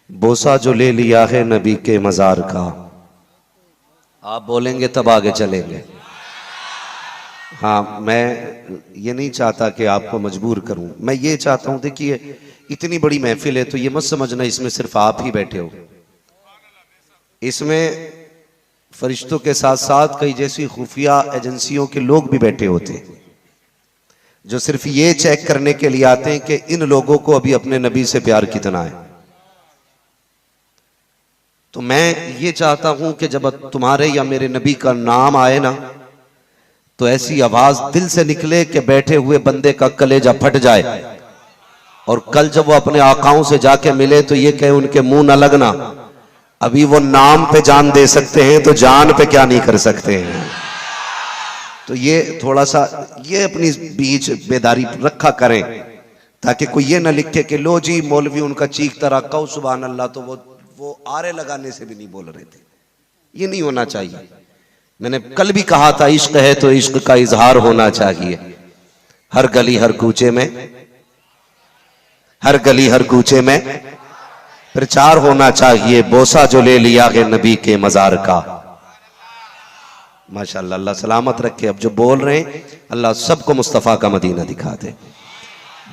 बोसा जो ले लिया है नबी के मजार का। आप बोलेंगे तब आगे चलेंगे। हाँ, मैं ये नहीं चाहता कि आपको मजबूर करूं, मैं ये चाहता हूं, देखिए इतनी बड़ी महफिल है तो ये मत समझना इसमें सिर्फ आप ही बैठे हो। इसमें फरिश्तों के साथ साथ कई जैसी खुफिया एजेंसियों के लोग भी बैठे होते हैं जो सिर्फ ये चेक करने के लिए आते हैं कि इन लोगों को अभी अपने नबी से प्यार कितना है। तो मैं ये चाहता हूं कि जब तुम्हारे या मेरे नबी का नाम आए ना तो ऐसी आवाज दिल से निकले कि बैठे हुए बंदे का कलेजा फट जाए, और कल जब वो अपने आकाओं से जाके मिले तो ये कहे उनके मुंह न लगना, अभी वो नाम पे जान दे सकते हैं तो जान पे क्या नहीं कर सकते हैं। तो ये थोड़ा सा ये अपनी बीच बेदारी रखा करें ताकि कोई ये ना लिखे कि लो जी मौलवी उनका चीखता रहा कहो सुभान अल्लाह तो वो आरे लगाने से भी नहीं बोल रहे थे। ये नहीं होना चाहिए। मैंने कल भी कहा था इश्क है तो इश्क का इजहार होना चाहिए। हर गली हर कूचे में, हर गली हर कूचे में प्रचार होना चाहिए। बोसा जो ले लिया है नबी के मजार का। माशाअल्लाह, अल्लाह सलामत रखे। अब जो बोल रहे हैं अल्लाह सबको मुस्तफ़ा का मदीना दिखा दे।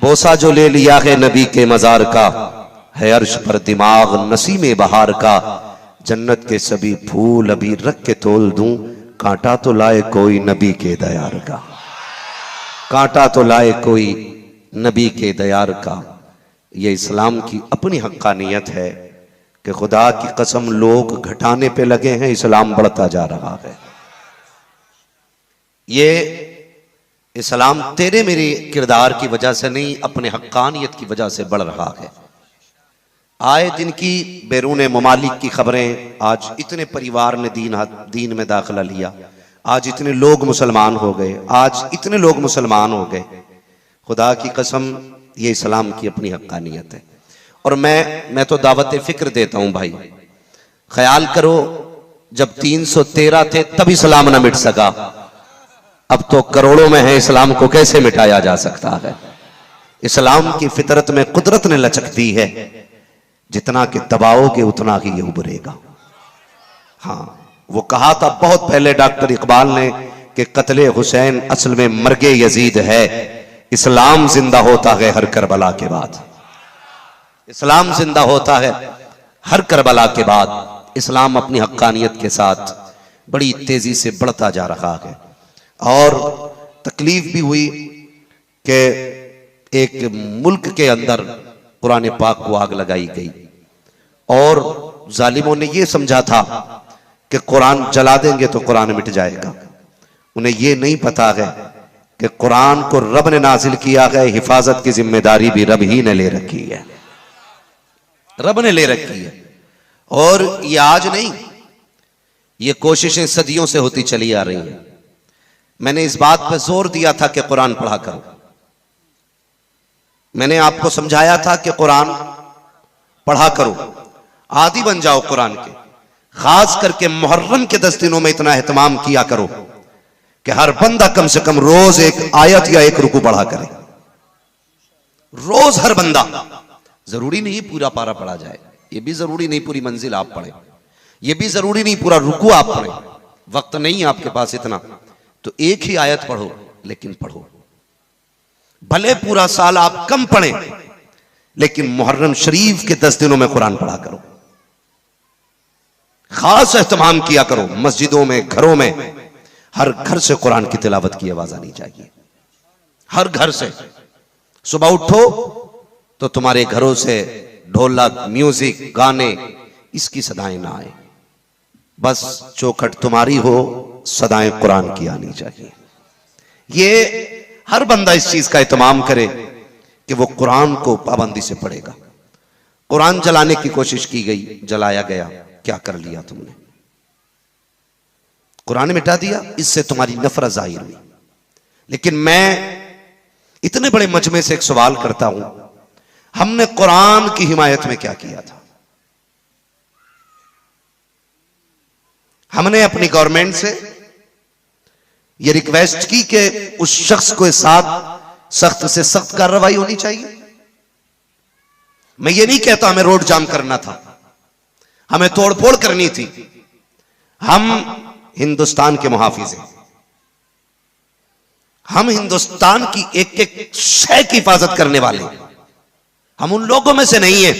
बोसा जो ले लिया है नबी के मजार का, है अर्श पर दिमाग नसीमे बहार का। जन्नत के सभी फूल अभी रख के तोल दूं, कांटा तो लाए कोई नबी के दयार का। कांटा तो लाए कोई नबी के दयार का। ये इस्लाम की अपनी हक्कानियत है कि खुदा की कसम लोग घटाने पे लगे हैं, इस्लाम बढ़ता जा रहा है। ये इस्लाम तेरे मेरे किरदार की वजह से नहीं, अपने हक्कानियत की वजह से बढ़ रहा है। आए दिन की बैरून ममालिक की खबरें, आज इतने परिवार ने दीन में दाखिला लिया, आज इतने लोग मुसलमान हो गए, आज इतने लोग मुसलमान हो गए। खुदा की कसम ये इस्लाम की अपनी हक्कानियत है। और मैं तो दावत फिक्र देता हूं भाई। ख्याल करो जब 313 थे तब इस्लाम ना मिट सका, अब तो करोड़ों में है, इस्लाम को कैसे मिटाया जा सकता है। इस्लाम की फितरत में कुदरत ने लचक दी है, जितना कि दबाओगे उतना ही ये उभरेगा। हाँ, वो कहा था बहुत पहले डॉक्टर इकबाल ने कि कत्ले हुसैन असल में मर्गे यजीद है, इस्लाम जिंदा होता है हर करबला के बाद। इस्लाम जिंदा होता है हर करबला के बाद। इस्लाम अपनी हक्कानियत के साथ बड़ी तेजी से बढ़ता जा रहा है। और तकलीफ भी हुई कि एक मुल्क के अंदर कुरान पाक को आग लगाई गई और जालिमों ने यह समझा था कि कुरान जला देंगे तो कुरान मिट जाएगा। उन्हें यह नहीं पता है कि कुरान को रब ने नाजिल किया है, हिफाजत की जिम्मेदारी भी रब ही ने ले रखी है, रब ने ले रखी है। और ये आज नहीं, ये कोशिशें सदियों से होती चली आ रही हैं। मैंने इस बात पर जोर दिया था कि कुरान पढ़ा करो। मैंने आपको समझाया था कि कुरान पढ़ा करो, आदी बन जाओ कुरान के। खास करके मुहर्रम के 10 दिनों में इतना एहतमाम किया करो कि हर बंदा कम से कम रोज एक आयत या एक रुकू पढ़ा करे। रोज हर बंदा, जरूरी नहीं पूरा पारा पढ़ा जाए, ये भी जरूरी नहीं पूरी मंजिल आप पढ़े, ये भी जरूरी नहीं पूरा रुकू आप पढ़े, वक्त नहीं आपके पास इतना, तो एक ही आयत पढ़ो, लेकिन पढ़ो। भले पूरा साल आप कम पढ़ें, लेकिन मुहर्रम शरीफ के 10 दिनों में कुरान पढ़ा करो। खास एहतमाम किया करो। मस्जिदों में, घरों में, हर घर से कुरान की तिलावत की आवाज आनी चाहिए। हर घर से सुबह उठो तो तुम्हारे घरों से ढोलक, म्यूजिक, गाने, इसकी सदाएं ना आए। बस चौखट तुम्हारी हो, सदाएं कुरान की आनी चाहिए। ये हर बंदा इस चीज का एहतमाम करे कि वो कुरान को पाबंदी से पढ़ेगा। कुरान जलाने की कोशिश की गई, जलाया गया, क्या कर लिया तुमने? कुरान मिटा दिया, इससे तुम्हारी नफरत जाहिर हुई। लेकिन मैं इतने बड़े मजमे से एक सवाल करता हूं, हमने कुरान की हिमायत में क्या किया था? हमने अपनी गवर्नमेंट से यह रिक्वेस्ट की कि उस शख्स के साथ सख्त से सख्त कार्रवाई होनी चाहिए। मैं ये नहीं कहता हमें रोड जाम करना था, हमें तोड़फोड़ करनी थी। हम हिंदुस्तान के मुहाफिज हैं, हम हिंदुस्तान की एक एक शय की हिफाजत करने वाले हैं। हम उन लोगों में से नहीं है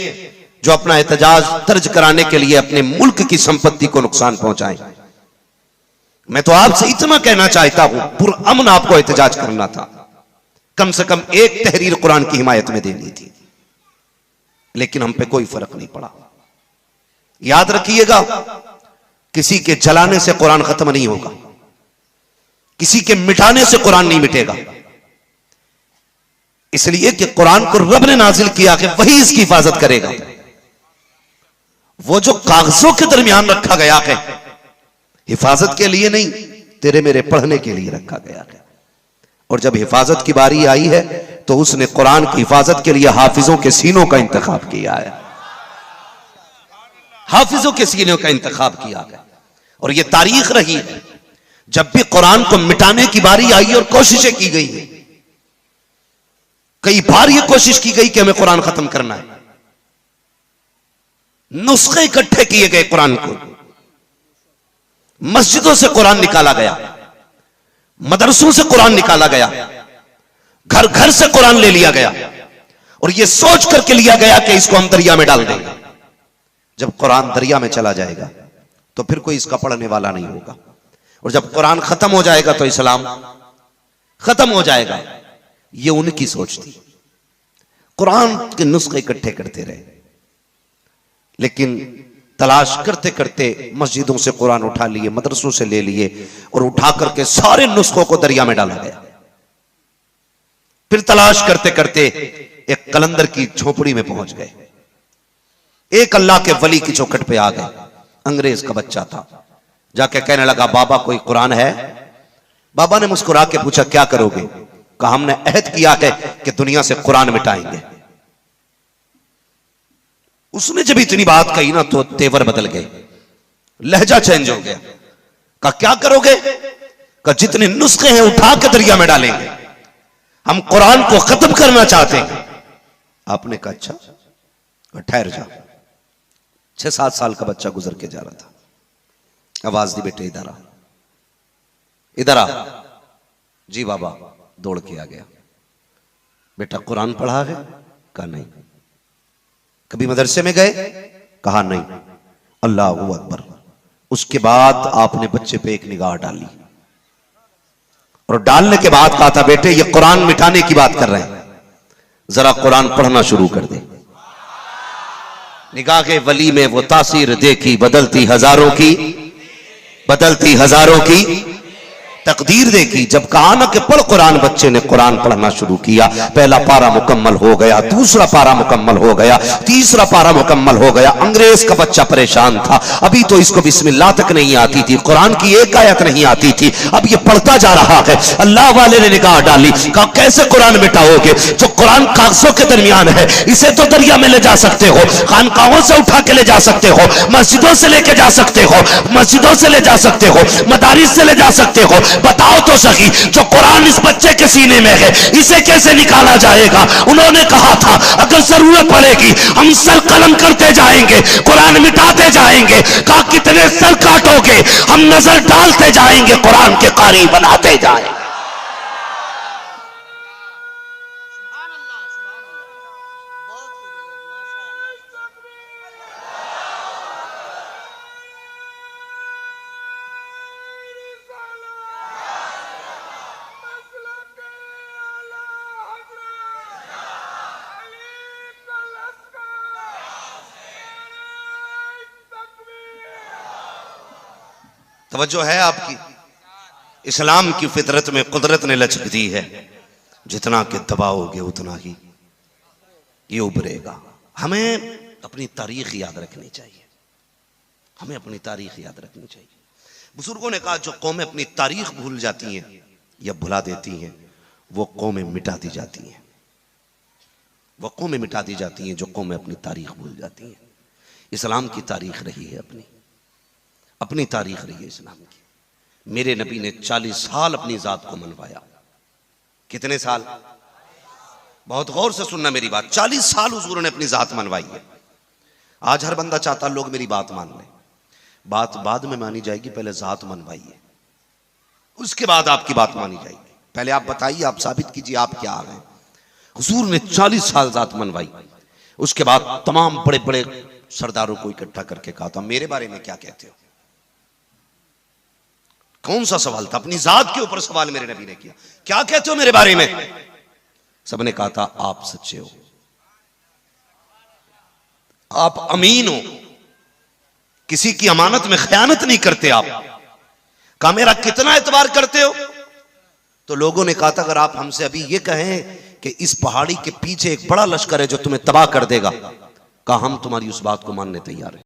जो अपना एहतजाज दर्ज कराने के लिए अपने मुल्क की संपत्ति को नुकसान पहुंचाएं। मैं तो आपसे इतना कहना चाहता हूं, पुरअमन आपको एहतजाज करना था, कम से कम एक तहरीर कुरान की हिमायत में देनी थी, लेकिन हम पे कोई फर्क नहीं पड़ा। याद रखिएगा, किसी के जलाने से कुरान खत्म नहीं होगा, किसी के मिटाने से कुरान नहीं मिटेगा। इसलिए कि कुरान को रब ने नाजिल किया कि वही इसकी हिफाजत करेगा। वो जो कागजों के दरमियान रखा गया है, हिफाजत के लिए नहीं, तेरे मेरे पढ़ने के लिए रखा गया है। और जब हिफाजत की बारी आई है तो उसने कुरान की हिफाजत के लिए हाफिजों के सीनों का इंतखाब किया है, हाफिजों के सीनों का इंतखाब किया है। और यह तारीख रही है, जब भी कुरान को मिटाने की बारी आई और कोशिशें की गई है, कई बार यह कोशिश की गई कि हमें कुरान खत्म करना है, नुस्खे इकट्ठे किए गए, कुरान को मस्जिदों से कुरान निकाला गया, मदरसों से कुरान निकाला गया, घर घर से कुरान ले लिया गया और यह सोच करके लिया गया कि इसको हम दरिया में डाल देंगे। जब कुरान दरिया में चला जाएगा तो फिर कोई इसका पढ़ने वाला नहीं होगा, और जब कुरान खत्म हो जाएगा तो इस्लाम खत्म हो जाएगा। यह उनकी सोच थी। कुरान के नुस्खे इकट्ठे करते रहे, लेकिन तलाश करते करते मस्जिदों से कुरान उठा लिए, मदरसों से ले लिए और उठा करके सारे नुस्खों को दरिया में डाला गया। फिर तलाश करते करते एक कलंदर की झोपड़ी में पहुंच गए। एक अल्लाह के वली की चौखट पे आ गए, अंग्रेज का बच्चा था, जाके कहने लगा, बाबा कोई कुरान है? बाबा ने मुस्कुरा के पूछा, क्या करोगे? कहा, हमने अहद किया है कि दुनिया से कुरान मिटाएंगे। उसने जब इतनी बात कही ना तो तेवर बदल गए, लहजा चेंज हो गया। कहा, क्या करोगे? कहा, जितने नुस्खे हैं उठा के दरिया में डालेंगे, हम कुरान को खत्म करना चाहते हैं। आपने कहा, अच्छा ठहर जा। 6-7 साल का बच्चा गुजर के जा रहा था, आवाज दी, बेटे इधर आ, इधर आ। जी बाबा, दौड़ के आ गया। बेटा कुरान पढ़ा है? कहा नहीं। कभी मदरसे में गए? कहा नहीं। अल्लाह अकबर। उसके बाद आपने बच्चे पे एक निगाह डाली और डालने के बाद कहा था, बेटे ये कुरान मिटाने की बात कर रहे हैं, जरा कुरान पढ़ना शुरू कर दे। निगाह के वली में वो तासीर देखी, बदलती हजारों की, बदलती हजारों की तकदीर देखी। जब कहा ना कि पढ़ कुरान, बच्चे ने कुरान पढ़ना शुरू किया। पहला पारा मुकम्मल हो गया, दूसरा पारा मुकम्मल हो गया, तीसरा पारा मुकम्मल हो गया। अंग्रेज का बच्चा परेशान था, अभी तो इसको बिस्मिल्लाह तक नहीं आती थी, कुरान की एक आयत नहीं आती थी, अब ये पढ़ता जा रहा है। अल्लाह वाले ने निगाह डाली, कहा कैसे कुरान मिटाओगे? जो कुरान कागजों के दरमियान है, इसे तो दरिया में ले जा सकते हो, खानकाहों से उठा के ले जा सकते हो, मस्जिदों से लेके जा सकते हो, मस्जिदों से ले जा सकते हो, मदारिस से ले जा सकते हो। बताओ तो सही, जो कुरान इस बच्चे के सीने में है, इसे कैसे निकाला जाएगा? उन्होंने कहा था, अगर जरूरत पड़ेगी हम सर कलम करते जाएंगे, कुरान मिटाते जाएंगे। कहा कितने सर काटोगे? हम नजर डालते जाएंगे, कुरान के कारी बनाते जाएंगे। तवज्जो है आपकी? इस्लाम की फितरत में कुदरत ने लचक दी है, जितना कि दबाओगे उतना ही ये उभरेगा। हमें अपनी तारीख याद रखनी चाहिए, हमें अपनी तारीख याद रखनी चाहिए। बुजुर्गों ने कहा, जो कौमें अपनी तारीख भूल जाती हैं या भुला देती हैं, वो कौमें मिटा दी जाती हैं, वो कौमें मिटा दी जाती हैं जो कौमें अपनी तारीख भूल जाती हैं। इस्लाम की तारीख रही है, अपनी तारीख रही है इस्लाम की। मेरे नबी ने 40 साल अपनी जात को मनवाया। कितने साल? बहुत गौर से सुनना मेरी बात। 40 साल हुजूर ने अपनी जात मनवाई है। आज हर बंदा चाहता लोग मेरी बात मान लें। बात बाद में मानी जाएगी, पहले जात मनवाइए, उसके बाद आपकी बात मानी जाएगी। पहले आप बताइए, आप साबित कीजिए आप क्या आ गए। हुजूर ने 40 साल जात मनवाई। उसके बाद तमाम बड़े बड़े सरदारों को इकट्ठा करके कहा था, मेरे बारे में क्या कहते हो? कौन सा सवाल था? अपनी जात के ऊपर सवाल मेरे नबी ने किया, क्या कहते हो मेरे बारे में? सबने कहा था आप सच्चे हो, आप अमीन हो, किसी की अमानत में खयानत नहीं करते आप। कहा मेरा कितना एतबार करते हो? तो लोगों ने कहा था अगर आप हमसे अभी ये कहें कि इस पहाड़ी के पीछे एक बड़ा लश्कर है जो तुम्हें तबाह कर देगा, कहा हम तुम्हारी उस बात को मानने तैयार हैं।